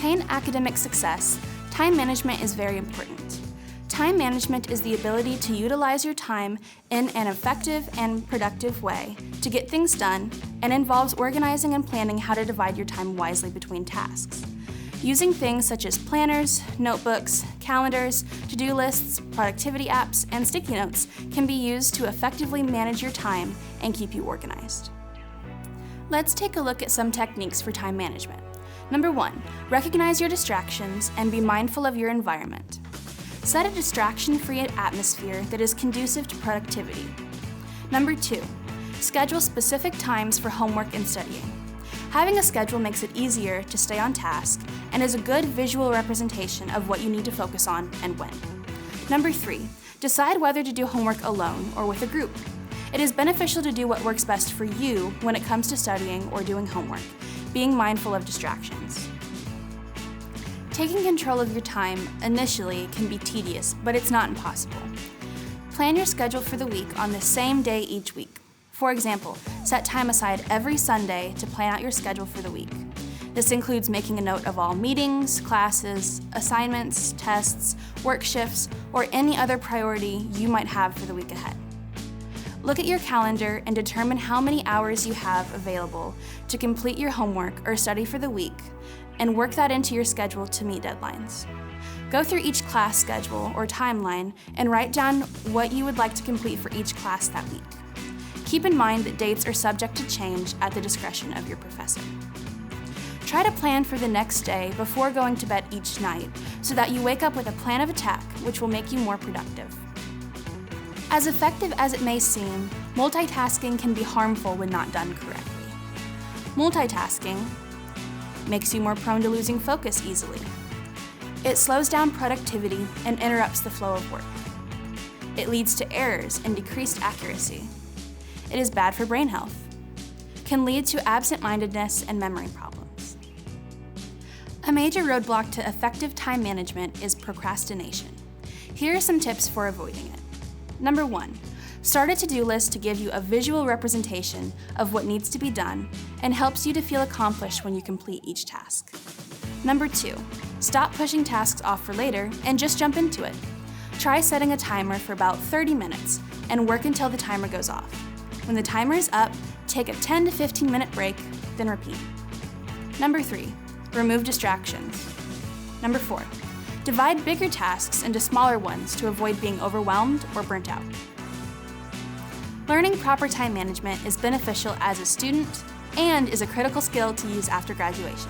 attain academic success, time management is very important. Time management is the ability to utilize your time in an effective and productive way to get things done, and involves organizing and planning how to divide your time wisely between tasks. Using things such as planners, notebooks, calendars, to-do lists, productivity apps, and sticky notes can be used to effectively manage your time and keep you organized. Let's take a look at some techniques for time management. Number 1, recognize your distractions and be mindful of your environment. Set a distraction-free atmosphere that is conducive to productivity. Number 2, schedule specific times for homework and studying. Having a schedule makes it easier to stay on task and is a good visual representation of what you need to focus on and when. Number 3, decide whether to do homework alone or with a group. It is beneficial to do what works best for you when it comes to studying or doing homework, being mindful of distractions. Taking control of your time initially can be tedious, but it's not impossible. Plan your schedule for the week on the same day each week. For example, set time aside every Sunday to plan out your schedule for the week. This includes making a note of all meetings, classes, assignments, tests, work shifts, or any other priority you might have for the week ahead. Look at your calendar and determine how many hours you have available to complete your homework or study for the week, and work that into your schedule to meet deadlines. Go through each class schedule or timeline and write down what you would like to complete for each class that week. Keep in mind that dates are subject to change at the discretion of your professor. Try to plan for the next day before going to bed each night so that you wake up with a plan of attack, which will make you more productive. As effective as it may seem, multitasking can be harmful when not done correctly. Multitasking makes you more prone to losing focus easily. It slows down productivity and interrupts the flow of work. It leads to errors and decreased accuracy. It is bad for brain health, can lead to absent-mindedness and memory problems. A major roadblock to effective time management is procrastination. Here are some tips for avoiding it. Number 1, start a to-do list to give you a visual representation of what needs to be done and helps you to feel accomplished when you complete each task. Number 2, stop pushing tasks off for later and just jump into it. Try setting a timer for about 30 minutes and work until the timer goes off. When the timer is up, take a 10 to 15 minute break, then repeat. Number 3, remove distractions. Number 4, divide bigger tasks into smaller ones to avoid being overwhelmed or burnt out. Learning proper time management is beneficial as a student and is a critical skill to use after graduation.